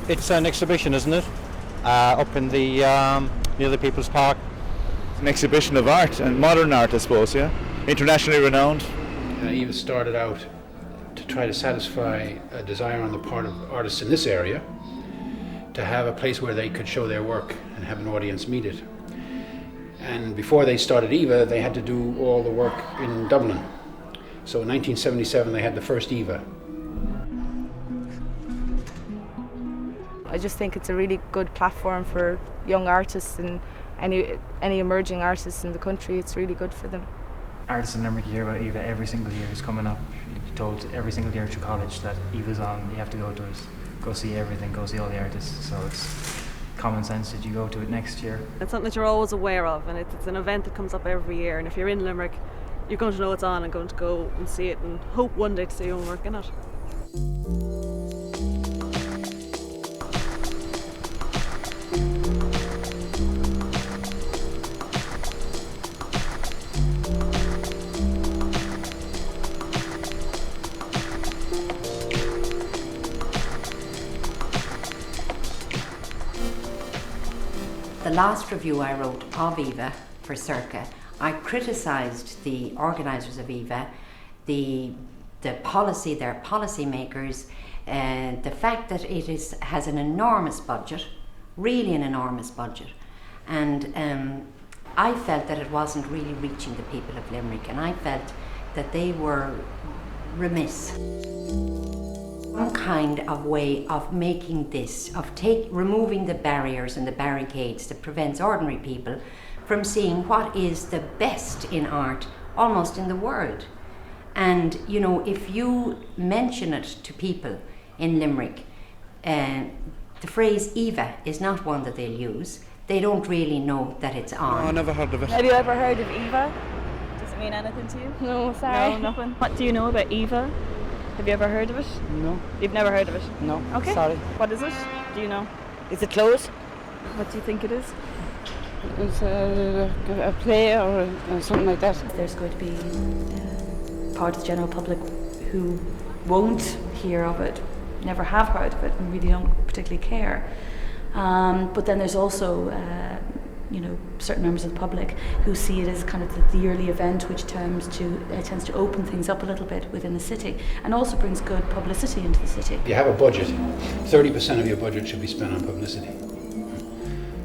It's an exhibition, isn't it? Up in the near the People's Park. It's an exhibition of art, and modern art, I suppose, yeah? Internationally renowned. EVA started out to try to satisfy a desire on the part of artists in this area to have a place where they could show their work and have an audience meet it. And before they started EVA, they had to do all the work in Dublin. So in 1977, they had the first EVA. I just think it's a really good platform for young artists and any emerging artists in the country. It's really good for them. Artists in Limerick hear about EVA every single year. It's coming up. You're told every single year through college that EVA's on. You have to go to it, go see everything, go see all the artists. So it's common sense that you go to it next year. It's something that you're always aware of, and it's an event that comes up every year. And if you're in Limerick, you're going to know it's on and going to go and see it and hope one day to see your own work in it. The last review I wrote of EVA for Circa, I criticised the organisers of EVA, the policy, their policy makers, the fact that it has an enormous budget, really an enormous budget, and I felt that it wasn't really reaching the people of Limerick, and I felt that they were remiss. Some kind of way of making this, of removing the barriers and the barricades that prevents ordinary people from seeing what is the best in art almost in the world. And you know, if you mention it to people in Limerick, the phrase EVA is not one that they'll use. They don't really know that it's on. No, I never heard of it. Have you ever heard of EVA? Does it mean anything to you? No, sorry. No, nothing. What do you know about EVA? Have you ever heard of it? No. You've never heard of it? No. Okay. Sorry. What is it? Do you know? Is it closed? What do you think it is? It's a play or something like that. There's going to be part of the general public who won't hear of it, never have heard of it, and really don't particularly care. But then there's also certain members of the public who see it as kind of the yearly event, which tends to open things up a little bit within the city, and also brings good publicity into the city. You have a budget. 30% of your budget should be spent on publicity.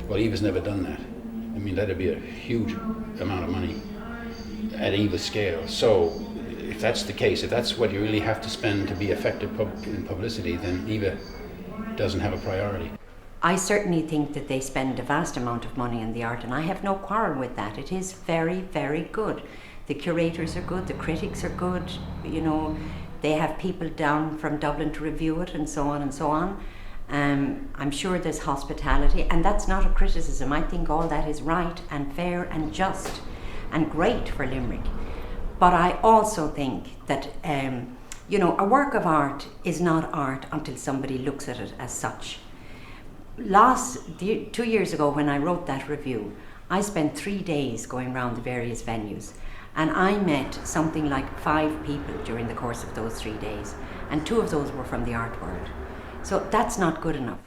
Well, EVA's never done that. I mean, that'd be a huge amount of money at EVA's scale. So if that's the case, if that's what you really have to spend to be effective in publicity, then EVA doesn't have a priority. I certainly think that they spend a vast amount of money on the art, and I have no quarrel with that. It is very, very good. The curators are good, the critics are good, you know, they have people down from Dublin to review it and so on and so on. I'm sure there's hospitality, and that's not a criticism. I think all that is right and fair and just and great for Limerick. But I also think that, a work of art is not art until somebody looks at it as such. 2 years ago when I wrote that review, I spent 3 days going around the various venues, and I met something like 5 people during the course of those 3 days, and 2 of those were from the art world. So that's not good enough.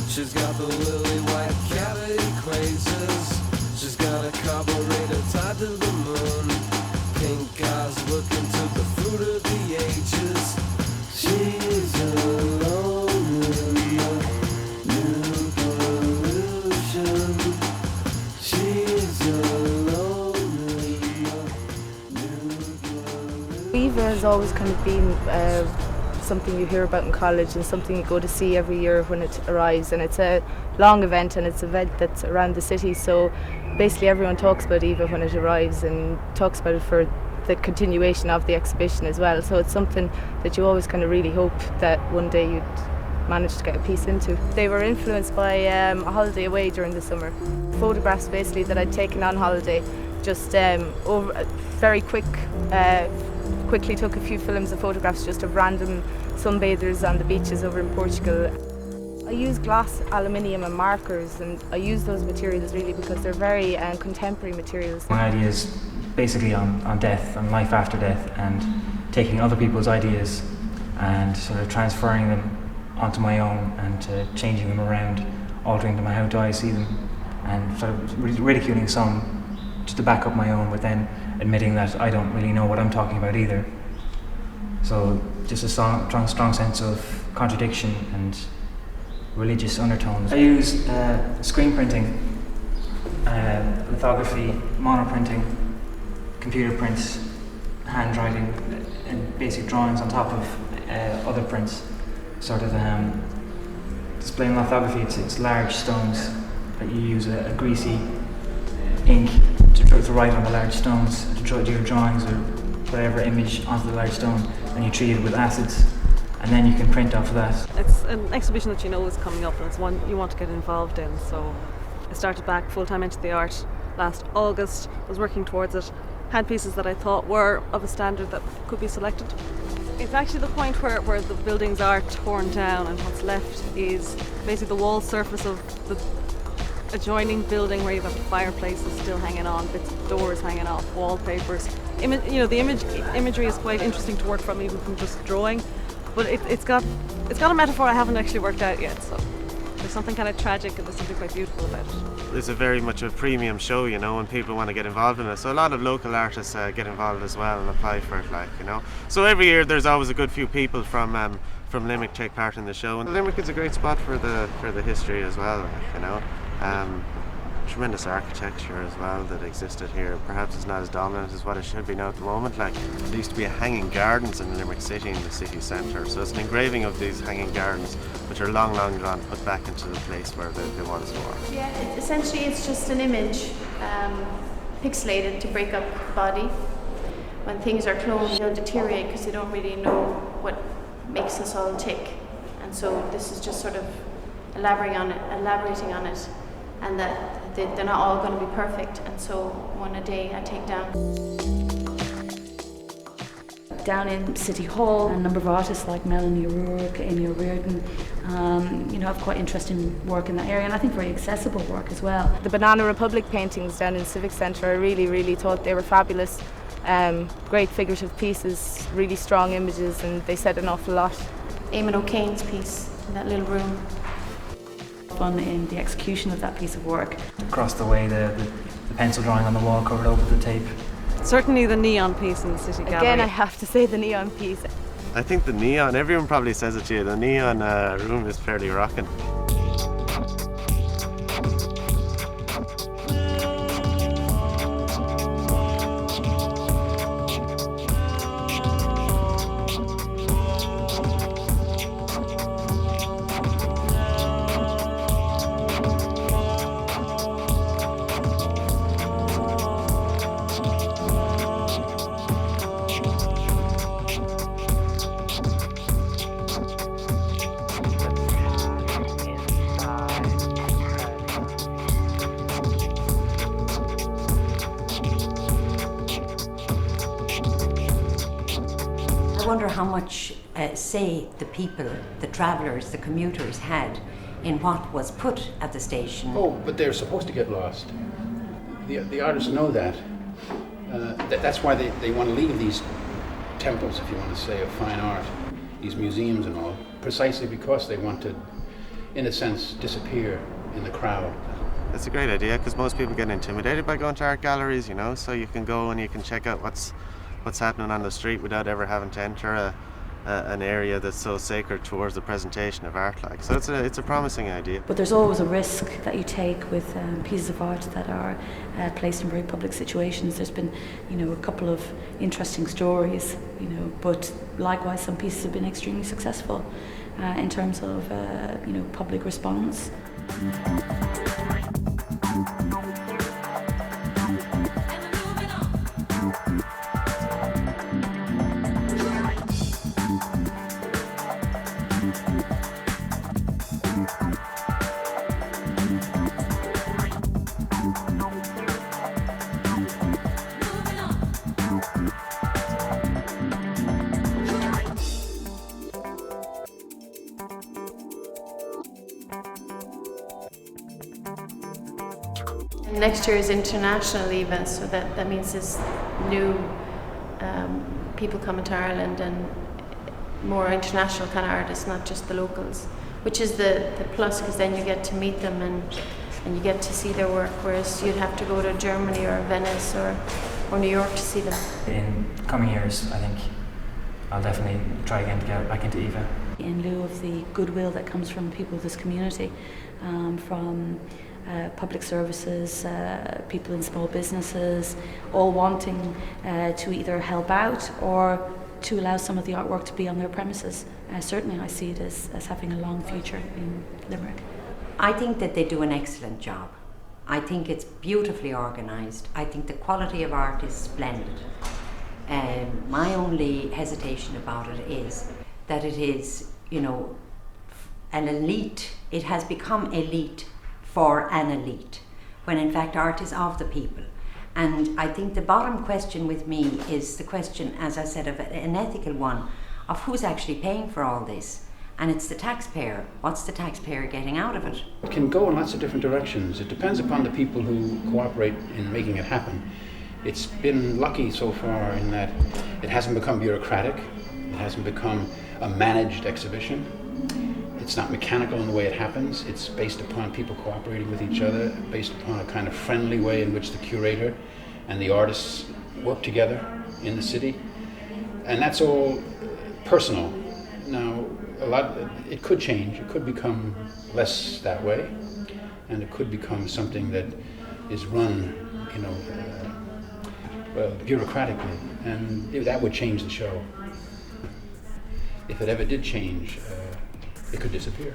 She's got the lily white cavity crazes. She's got a carburetor tied to the moon. Pink eyes looking to the fruit of the ages. She's alone in the new pollution. She's alone. has always kind of been something you hear about in college and something you go to see every year when it arrives, and it's a long event and it's an event that's around the city, so basically everyone talks about EVA when it arrives and talks about it for the continuation of the exhibition as well, so it's something that you always kind of really hope that one day you'd manage to get a piece into. They were influenced by a holiday away during the summer. Photographs basically that I'd taken on holiday, just quickly took a few films of photographs just of random sunbathers on the beaches over in Portugal. I use glass, aluminium and markers, and I use those materials really because they're very contemporary materials. My idea is basically on death, on life after death, and taking other people's ideas and sort of transferring them onto my own and changing them around, altering them how do I see them, and sort of ridiculing some just to back up my own, but then admitting that I don't really know what I'm talking about either. So just a strong sense of contradiction and religious undertones. I use screen printing, lithography, monoprinting, computer prints, handwriting, and basic drawings on top of other prints. Sort of displaying lithography, it's large stones that you use a greasy ink to write on the large stones, to do your drawings or whatever image onto the large stone, and you treat it with acids, and then you can print off of that. It's an exhibition that you know is coming up and it's one you want to get involved in, so I started back full-time into the art last August, was working towards it, had pieces that I thought were of a standard that could be selected. It's actually the point where the buildings are torn down and what's left is basically the wall surface of the adjoining building where you've got the fireplaces still hanging on, bits of doors hanging off, wallpapers. The imagery is quite interesting to work from, even from just drawing, but it's got a metaphor I haven't actually worked out yet, so there's something kind of tragic and there's something quite beautiful about it. It's a very much a premium show, and people want to get involved in it, so a lot of local artists get involved as well and apply for it, so every year there's always a good few people from Limerick take part in the show, and Limerick is a great spot for the history as well, tremendous architecture as well that existed here. Perhaps it's not as dominant as what it should be now at the moment. There used to be a hanging gardens in Limerick City, in the city centre, so it's an engraving of these hanging gardens which are long gone, put back into the place where they once were. Yeah, essentially it's just an image pixelated to break up the body. When things are cloned, they'll deteriorate because they don't really know what makes us all tick, and so this is just sort of elaborating on it, and that they're not all going to be perfect, and so one a day I take down. Down in City Hall, a number of artists like Melanie O'Rourke, Amy O'Riordan, have quite interesting work in that area, and I think very accessible work as well. The Banana Republic paintings down in Civic Centre, I really thought they were fabulous. Great figurative pieces, really strong images, and they said an awful lot. Eamon O'Kane's piece in that little room. Fun in the execution of that piece of work. Across the way, the pencil drawing on the wall covered over the tape. Certainly the neon piece in the City Gallery. Again, I have to say the neon piece. I think the neon, everyone probably says it to you, the neon room is fairly rocking. I wonder how much say the people, the travellers, the commuters had in what was put at the station. Oh, but they're supposed to get lost. The artists know that. That's why they want to leave these temples, if you want to say, of fine art, these museums and all, precisely because they want to, in a sense, disappear in the crowd. It's a great idea because most people get intimidated by going to art galleries, so you can go and you can check out what's happening on the street without ever having to enter an area that's so sacred towards the presentation of art. Like, so it's a promising idea. But there's always a risk that you take with pieces of art that are placed in very public situations. There's been, a couple of interesting stories, but likewise some pieces have been extremely successful in terms of, public response. Next year is international EVA, so that means there's new people coming to Ireland and more international kind of artists, not just the locals, which is the plus, because then you get to meet them and you get to see their work, whereas you'd have to go to Germany or Venice or New York to see them. In coming years, I think I'll definitely try again to get back into EVA. In lieu of the goodwill that comes from people of this community, from public services, people in small businesses, all wanting to either help out or to allow some of the artwork to be on their premises. Certainly I see it as having a long future in Limerick. I think that they do an excellent job. I think it's beautifully organised. I think the quality of art is splendid. My only hesitation about it is that it is, an elite. It has become elite for an elite, when in fact art is of the people. And I think the bottom question with me is the question, as I said, of an ethical one, of who's actually paying for all this. And it's the taxpayer. What's the taxpayer getting out of it? It can go in lots of different directions. It depends upon the people who cooperate in making it happen. It's been lucky so far in that it hasn't become bureaucratic. It hasn't become a managed exhibition. It's not mechanical in the way it happens. It's based upon people cooperating with each other, based upon a kind of friendly way in which the curator and the artists work together in the city. And that's all personal. Now, it could change. It could become less that way, and it could become something that is run, bureaucratically, and that would change the show. If it ever did change, it could disappear.